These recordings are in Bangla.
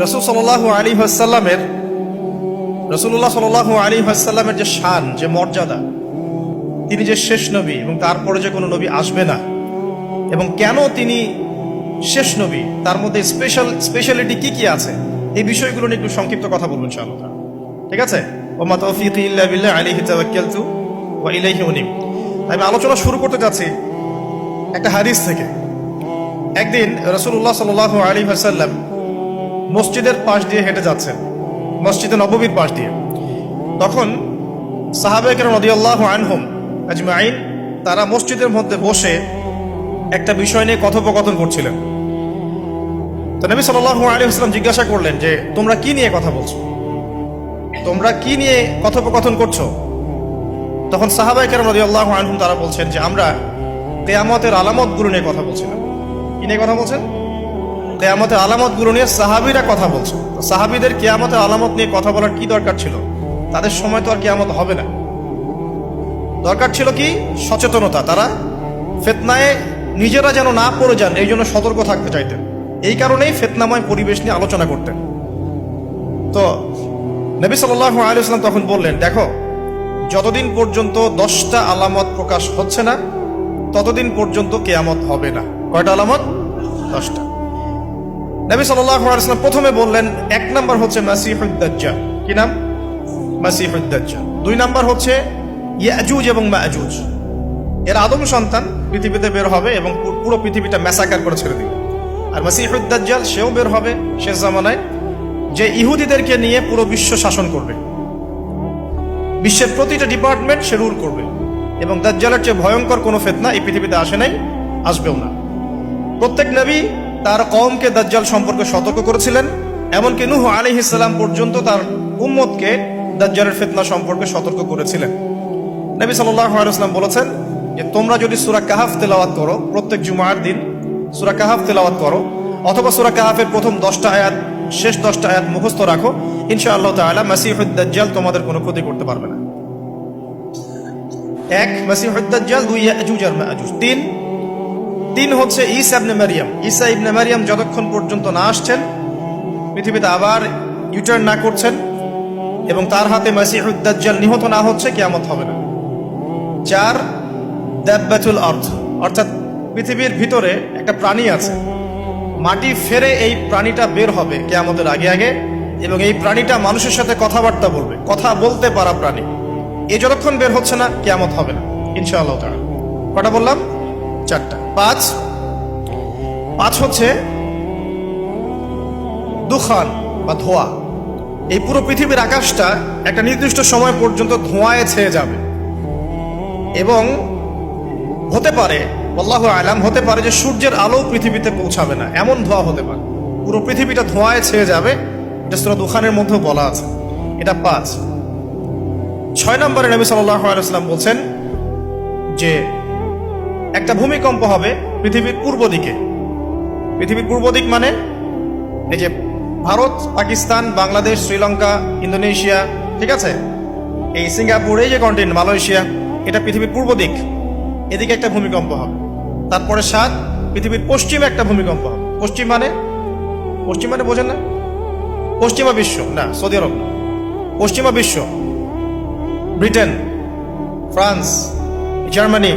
রাসূলুল্লাহ সাল্লাল্লাহু আলাইহি ওয়াসাল্লামের যে শান, যে মর্যাদা, তিনি যে শেষ নবী এবং তারপরে যে কোনো নবী আসবে না, এবং কেন তিনি শেষ নবী, তার মধ্যে স্পেশালিটি কি কি আছে, এই বিষয়গুলো নিয়ে একটু সংক্ষিপ্ত কথা বলবো ইনশাআল্লাহ। ঠিক আছে? ওয়া মা তাওফীকি ইল্লা বিল্লাহ আলাইহি তাওয়াক্কালতু ওয়া ইলাইহি উনীব। আমি আলোচনা শুরু করতে যাচ্ছি একটা হাদিস থেকে। একদিন রাসূলুল্লাহ সাল্লাল্লাহু আলাইহি ওয়াসাল্লাম মসজিদের পাশ দিয়ে হেঁটে যাচ্ছেন, মসজিদে নববীর পাশ দিয়ে। তখন সাহাবায়ে কেরাম রাদিয়াল্লাহু আনহুম আজমাইন তারা মসজিদের মধ্যে বসে একটা বিষয় নিয়ে কথোপকথন করছিলেন। তো নবী সাল্লাল্লাহু আলাইহি ওয়াসাল্লাম জিজ্ঞাসা করলেন যে তোমরা কি নিয়ে কথা বলছো, তোমরা কি নিয়ে কথোপকথন করছো? তখন সাহাবায়ে কেরাম রাদিয়াল্লাহু আনহুম তারা বলছেন যে আমরা কিয়ামতের আলামতগুলো নিয়ে কথা বলছিলাম। কি নিয়ে কথা বলছেন? কিয়ামতের আলামতগুলো নিয়ে সাহাবীরা কথা বলছেন। তো সাহাবীদের কিয়ামতের আলামত নিয়ে কথা বলার কি দরকার ছিল? তাদের সময় তো আর কিয়ামত হবে না। দরকার ছিল কি? সচেতনতা। তারা ফিতনায় নিজেরা যেন না পড়ে যান, এই জন্য সতর্ক থাকতে চাইতেন। এই কারণেই ফিতনাময় পরিবেশ নিয়ে আলোচনা করতেন। তো নবী সাল্লাল্লাহু আলাইহি ওয়াসাল্লাম তখন বললেন, দেখো, যতদিন পর্যন্ত 10টা আলামত প্রকাশ হচ্ছে না ততদিন পর্যন্ত কিয়ামত হবে না। কয়টা আলামত? 10টা। নবী সাল্লাল্লাহু আলাইহি ওয়াসাল্লাম প্রথমে বললেন, 1 নাম্বার হচ্ছে মাসিহুদ দাজ্জাল। কি নাম? মাসিহুদ দাজ্জাল। 2 নাম্বার হচ্ছে ইয়াজুজ এবং মাজুজ। এর আদম সন্তান পৃথিবীতে বের হবে এবং পুরো পৃথিবীটা ম্যাসাকার করে ছেড়ে দিবে। আর মাসিহুদ দাজ্জাল সেও বের হবে শেষ জামানায়, যে ইহুদিদেরকে নিয়ে পুরো বিশ্ব শাসন করবে, বিশ্বের প্রতিটা ডিপার্টমেন্ট সে রুল করবে। এবং দাজ্জালের চেয়ে ভয়ঙ্কর কোনো ফিতনা এই পৃথিবীতে আসে নাই, আসবেও না। প্রত্যেক নবী তার কওমকে দাজ্জাল সম্পর্কে সতর্ক করেছিলেন। এমনকি নূহ আলাইহিস সালাম পর্যন্ত তার উম্মতকে দাজ্জালের ফিতনা সম্পর্কে সতর্ক করেছিলেন। নবী সাল্লাল্লাহু আলাইহি ওয়াসাল্লাম বলেছেন যে তোমরা যদি সূরা কাহাফ তেলাওয়াত করো, প্রত্যেক জুমার দিন সূরা কাহাফ তেলাওয়াত করো, অথবা সূরা কাহাফের প্রথম 10টা আয়াত, শেষ 10টা আয়াত মুখস্থ রাখো, ইনশাআল্লাহ তাআলা মাসিহুদ দাজ্জাল তোমাদের কোনো ক্ষতি করতে পারবে না। 1 মাসিহুদ দাজ্জাল, 2 ইয়াজুজ আর মাজুজ, 3 হচ্ছে ঈসা ইবনে মারইয়াম। ঈসা ইবনে মারইয়াম যতক্ষণ পর্যন্ত না আসছেন, পৃথিবীতে আবার ইউটার্ন না করছেন এবং তার হাতে মাসিহুদ দাজ্জাল নিহত না হচ্ছে, কিয়ামত হবে না। 4 দাব্বাতুল আরদ, অর্থাৎ পৃথিবীর ভিতরে একটা প্রাণী আছে, মাটি ফেরে এই প্রাণীটা বের হবে কিয়ামতের আগে আগে, এবং এই প্রাণীটা মানুষের সাথে কথাবার্তা বলবে, কথা বলতে পারা প্রাণী। এই যতক্ষণ বের হচ্ছে না, কিয়ামত হবে না ইনশাআল্লাহ তাআলা। কটা বললাম? 4টা। 5 হচ্ছে দুখান বা ধোঁয়া। এই পুরো পৃথিবীর আকাশটা একটা নির্দিষ্ট সময় পর্যন্ত ধোঁয়ায় ছেয়ে যাবে, এবং হতে পারে, আল্লাহু আলাম, হতে পারে যে সূর্যের আলো পৃথিবীতে পৌঁছাবে না, এমন ধোঁয়া হতে পারে। পুরো পৃথিবীটা ধোঁয়ায় ছেয়ে যাবে, এটা সূরা দুখানের মধ্যে বলা আছে। এটা 5। 6 নম্বরে নবী সাল্লাল্লাহু আলাইহি ওয়াসাল্লাম বলছেন যে একটা ভূমিকম্প হবে পৃথিবীর পূর্ব দিকে। পৃথিবীর পূর্ব দিক মানে এই যে ভারত, পাকিস্তান, বাংলাদেশ, শ্রীলঙ্কা, ইন্দোনেশিয়া, ঠিক আছে, এই সিঙ্গাপুর, এই যে কন্টিনেন্ট, মালয়েশিয়া, এটা পৃথিবীর পূর্ব দিক। এদিকে একটা ভূমিকম্প হবে। তারপরে 7 পৃথিবীর পশ্চিমে একটা ভূমিকম্প হবে। পশ্চিম মানে বোঝেন না? পশ্চিমা বিশ্ব না, সৌদি আরব না, পশ্চিমা বিশ্ব, ব্রিটেন, ফ্রান্স, জার্মানি,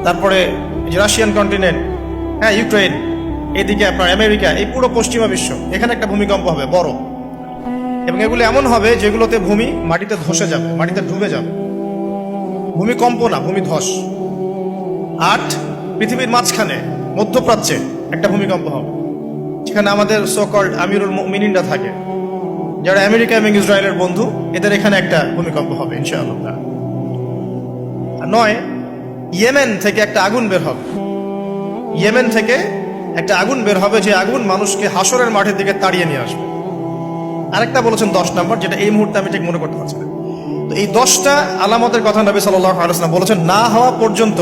তারপরে রাশিয়ান কন্টিনেন্ট, হ্যাঁ, ইউক্রেন, এদিকে আপনার আমেরিকা, এই পুরো পশ্চিমা বিশ্ব, এখানে একটা ভূমিকম্প হবে বড়। এবং এগুলো এমন হবে যেগুলোতে ভূমি মাটিতে ধসে যাবে, মাটিতে ডুবে যাবে। ভূমিকম্প না, ভূমিধস। 8 পৃথিবীর মাঝখানে মধ্যপ্রাচ্যে একটা ভূমিকম্প হবে, যেখানে আমাদের সো-কল্ড আমিরুল মুমিনিনরা থাকে, যারা আমেরিকা এবং ইসরায়েলের বন্ধু, এদের এখানে একটা ভূমিকম্প হবে ইনশাআল্লাহ। 9 ইয়েমেন থেকে একটা আগুন বের হবে। ইয়েমেন থেকে একটা আগুন বের হবে, যে আগুন মানুষকে হাসরের মাঠের দিকে তাড়িয়ে নিয়ে আসবে। আরেকটা বলেছেন 10 নম্বর, যেটা এই মুহূর্তে আমি ঠিক মনে করতে পারছি না। তো এই 10টা আলামতের কথা নবী সাল্লাল্লাহু আলাইহি ওয়াসাল্লাম বলেছেন, না হওয়া পর্যন্ত,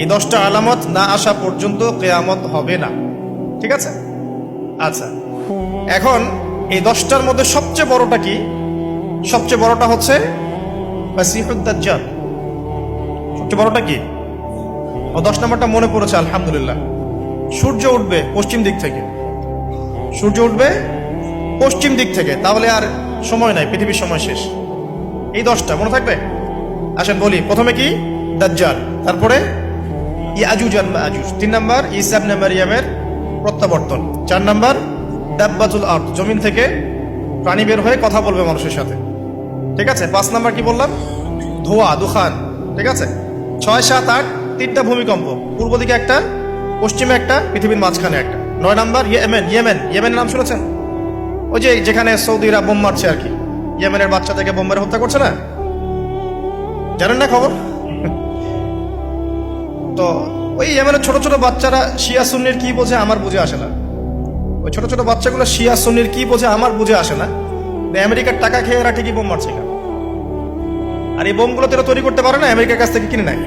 এই 10টা আলামত না আসা পর্যন্ত কিয়ামত হবে না। ঠিক আছে? আচ্ছা, এখন এই 10টার মধ্যে সবচেয়ে বড়টা কি? সবচেয়ে বড়টা হচ্ছে মাসিহুদ দাজ্জাল। সবচেয়ে বড়টা কি? 10 নম্বরটা মনে পড়েছে, আলহামদুলিল্লাহ। সূর্য উঠবে পশ্চিম দিক থেকে, সূর্য উঠবে পশ্চিম দিক থেকে, তাহলে আর সময় নাই, পৃথিবীর সময় শেষ। এই 10টা মনে থাকবে। আসেন বলি, প্রথমে কি? দাজ্জাল, তারপরে ইয়াজুজ আর মাজুজ, 3 নাম্বার ঈসা ইবনে মারইয়ামের প্রত্যাবর্তন, 4 নাম্বার দাব্বাতুল আরদ, জমিন থেকে প্রাণী বের হয়ে কথা বলবে মানুষের সাথে, ঠিক আছে। 5 নাম্বার কি বললাম? ধোঁয়া, দুখান, ঠিক আছে। 6, 7, 8 3টা ভূমিকম্প, পূর্ব দিকে একটা, পশ্চিমে একটা, পৃথিবীর মাঝখানে একটা। 9 নাম্বার ইয়েমেনের নাম শুনেছেন? ওই যে যেখানে সৌদিরা বোম মারছে আর কি, ইয়েমেনের বাচ্চা থেকে বোম মেরে হত্যা করছে না, জানেন না খবর? তো ওই ইয়েমেনের ছোট ছোট বাচ্চারা শিয়া সুন্নির কি বোঝে আমার বুঝে আসে না। ওই ছোট ছোট বাচ্চাগুলো শিয়া সুন্নির কি বোঝে আমার বুঝে আসে না। আমেরিকার টাকা খেয়ে এরা ঠিকই বোম মারছে কেন? আর এই বোমগুলো তো এরা তৈরি করতে পারে না, আমেরিকার কাছ থেকে কিনে নেয়।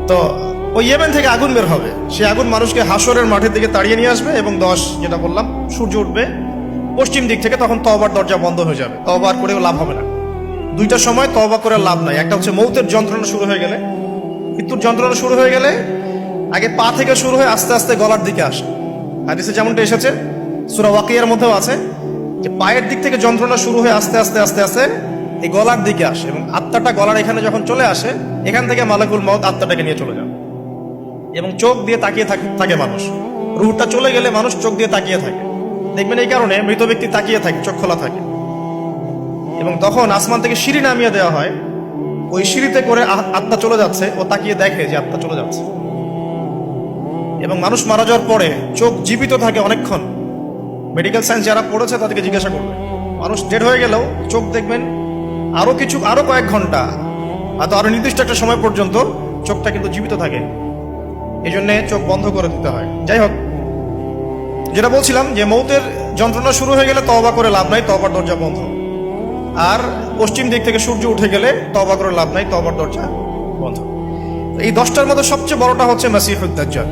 তো ওই ইয়েমেন থেকে আগুন বের হবে, সেই আগুন মানুষকে হাসরের মাঠের দিকে তাড়িয়ে নিয়ে আসবে। এবং 10 যেটা বললাম, সূর্য উঠবে পশ্চিম দিক থেকে, তখন তওবার দরজা বন্ধ হয়ে যাবে, তওবা করেও লাভ হবে না। 2টা সময় তওবা করে লাভ নাই। একটা হচ্ছে মৌতের যন্ত্রণা শুরু হয়ে গেলে, মৃত্যুর যন্ত্রণা শুরু হয়ে গেলে আগে পা থেকে শুরু হয়ে আস্তে আস্তে গলার দিকে আসে। হাদিসে যেমনটা এসেছে, সূরা ওয়াকিয়ার মধ্যেও আছে যে পায়ের দিক থেকে যন্ত্রণা শুরু হয়ে আস্তে আস্তে আস্তে আস্তে এই গলার দিকে আসে, এবং আত্মাটা গলার এখানে যখন চলে আসে, এখান থেকে মালাকুল মউত আত্মাটাকে নিয়ে চলে যায়। এবং চোখ দিয়ে তাকিয়ে থাকে মানুষ, রুহটা চলে গেলে মানুষ চোখ দিয়ে তাকিয়ে থাকে। দেখবেন এই কারণে মৃত ব্যক্তি তাকিয়ে থাকে, চোখ খোলা থাকে। এবং তখন আসমান থেকে সিঁড়ি নামিয়ে দেওয়া হয়, ওই সিঁড়িতে করে আত্মা চলে যাচ্ছে, ও তাকিয়ে দেখে যে আত্মা চলে যাচ্ছে। এবং মানুষ মারা যাওয়ার পরে চোখ জীবিত থাকে অনেকক্ষণ। মেডিকেল সায়েন্স যারা পড়েছে তাদেরকে জিজ্ঞাসা করবে, মানুষ ডেড হয়ে গেলেও চোখ দেখবেন আরো কয়েক ঘন্টা, হয়তো আরো নির্দিষ্ট একটা সময় পর্যন্ত চোখটা কিন্তু জীবিত থাকে। এই জন্য চোখ বন্ধ করে দিতে হয়। যাই হোক, যেটা বলছিলাম যে মৌতের যন্ত্রণা শুরু হয়ে গেলে তওবা করে লাভ নাই, তওবার দরজা বন্ধ। আর পশ্চিম দিক থেকে সূর্য উঠে গেলে তওবা করে লাভ নাই, তওবার দরজা বন্ধ। এই 10টার মধ্যে সবচেয়ে বড়টা হচ্ছে মাসিহুদ দাজ্জাল।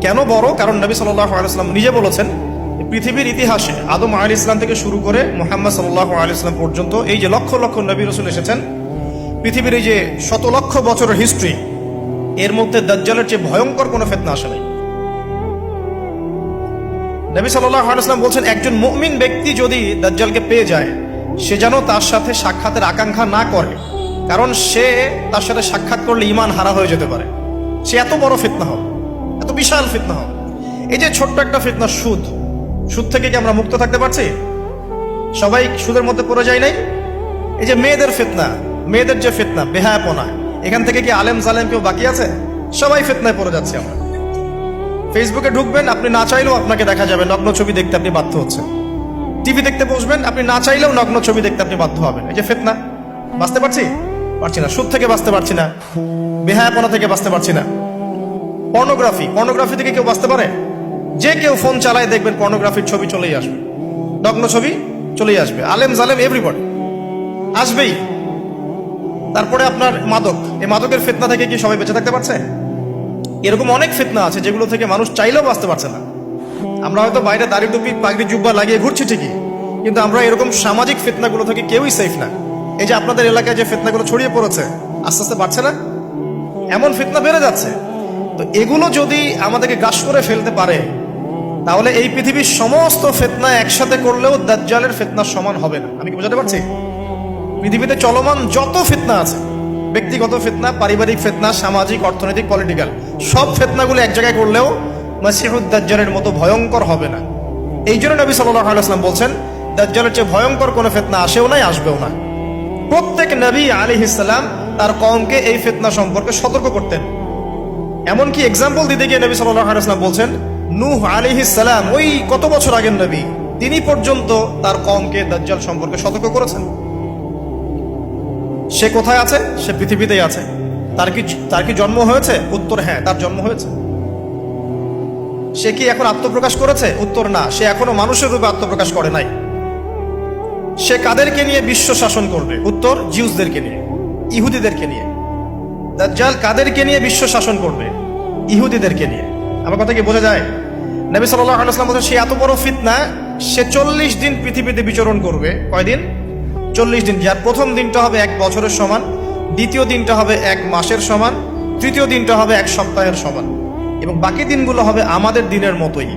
কেন বড়? কারণ নবী সাল্লাল্লাহু আলাইহি ওয়াসাল্লাম নিজে বলেছেন, পৃথিবীর ইতিহাসে আদম আলাইহিস সালাম থেকে শুরু করে মুহাম্মদ সাল্লাল্লাহু আলাইহি ওয়াসাল্লাম পর্যন্ত এই যে লক্ষ লক্ষ নবী রাসূল এসেছেন, পৃথিবীর এই যে শত লক্ষ বছরের হিস্ট্রি, এর মধ্যে দাজ্জালের চেয়ে ভয়ঙ্কর কোনো ফিতনা আসে নাই। নবী সাল্লাল্লাহু আলাইহি ওয়াসাল্লাম বলছেন, একজন মুমিন ব্যক্তি যদি দাজ্জালকে পেয়ে যায়, সে যেন তার সাথে সাক্ষাতের আকাঙ্ক্ষা না করে, কারণ সে তার সাথে সাক্ষাৎ করলে ঈমান হারা হয়ে যেতে পারে। সে এত বড় ফিতনা হবে, এত বিশাল ফিতনা হবে। এই যে ছোট্ট একটা ফিতনা সুদ থেকে কি আমরা মুক্ত থাকতে পারছি? সবাই সুদের মধ্যে পড়ে যায় নাই? এই যে মেয়েদের ফিতনা, মেয়েদের যে ফিতনা, বেহায়াপনা, এখান থেকে কি আলেম জালেম কেউ বাকি আছে? সবাই ফিতনায় পড়ে যাচ্ছে আমরা। ফেসবুকে ঢুকবেন, আপনি না চাইলেও আপনাকে দেখা যাবে নগ্ন ছবি দেখতে আপনি বাধ্য হচ্ছেন। টিভি দেখতে বসবেন, আপনি না চাইলেও নগ্ন ছবি দেখতে আপনি বাধ্য হবেন। এই যে ফিতনা, বাঁচতে পারছি না, সুদ থেকে বাঁচতে পারছি না, বেহায়াপনা থেকে বাঁচতে পারছি না। পর্নোগ্রাফি থেকে কেউ বাঁচতে পারে? যে কেউ ফোন চালায় দেখবেন পর্নোগ্রাফির ছবি চলেই আসবে, নগ্ন ছবি চলেই আসবে। আলেম জালেম এভরিবডি আসবেই। তারপরে আপনার মাদক, এই মাদকের ফিতনা থেকে কি সবাই বেঁচে থাকতে পারছে? এরকম অনেক ফিতনা আছে যেগুলো থেকে মানুষ চাইলেও বাঁচতে পারছে না। আমরা হয়তো বাইরে দাড়ি টুপি পাগড়ি জুব্বা লাগিয়ে ঘুরছি ঠিকই, কিন্তু আমরা এরকম সামাজিক ফিতনাগুলো থেকে কেউই সেফ না। এই যে আপনাদের এলাকায় যে ফিতনাগুলো ছড়িয়ে পড়েছে, আস্তে আস্তে বাড়ছে না? এমন ফিতনা বেড়ে যাচ্ছে। তো এগুলো যদি আমাদেরকে গ্রাস করে ফেলতে পারে, তাহলে এই পৃথিবীর সমস্ত ফিতনা একসাথে করলেও দাজ্জালের ফিতনার সমান হবে না। আমি কি বোঝাতে পারছি? পৃথিবীতে চলমান যত ফিতনা আছে, ব্যক্তিগত ফিতনা, পারিবারিক ফিতনা, সামাজিক, অর্থনৈতিক, পলিটিক্যাল, সব ফিতনাগুলো এক জায়গায় করলেও মাসিহুদ দাজ্জালের মতো ভয়ঙ্কর হবে না। এই জন্য নবী সাল্লাল্লাহু আলাইহি ওয়াসাল্লাম বলছেন, দাজ্জালের চেয়ে ভয়ঙ্কর কোনো ফিতনা আসেও নাই, আসবেও না। প্রত্যেক নবী আলাইহিস সালাম তার কওমকে এই ফিতনা সম্পর্কে সতর্ক করতেন। এমনকি এক্সাম্পল দিতে গিয়ে নবী সাল্লাল্লাহু আলাইহি ওয়াসাল্লাম বলছেন, নূহ আলাইহিস সালাম, ওই কত বছর আগের নবী, তিনি পর্যন্ত তার কওমকে দাজ্জাল সম্পর্কে সতর্ক করেছেন। সে কোথায় আছে? সে পৃথিবীতেই আছে। তার কি জন্ম হয়েছে? উত্তর হ্যাঁ, তার জন্ম হয়েছে। সে কি এখন আত্মপ্রকাশ করেছে? উত্তর না, সে এখনো মানুষের রূপে আত্মপ্রকাশ করে নাই। সে কাদেরকে নিয়ে বিশ্ব শাসন করবে? উত্তর, জিউসদেরকে নিয়ে, ইহুদিদেরকে নিয়ে। দাজ্জাল কাদেরকে নিয়ে বিশ্ব শাসন করবে? ইহুদিদেরকে নিয়ে। আমার কথা কি বোঝা যায়? নবী সাল্লাল্লাহু আলাইহি ওয়াসাল্লাম বলেন, সে এত বড় ফিতনা, সে 40 দিন পৃথিবীতে বিচরণ করবে। কয়দিন? 40 দিন। যার প্রথম দিনটা হবে 1 বছরের সমান, দ্বিতীয় দিনটা হবে 1 মাসের সমান, তৃতীয় দিনটা হবে 1 সপ্তাহের সমান। এবং বাকি দিনগুলো হবে আমাদের দিনের মতোই।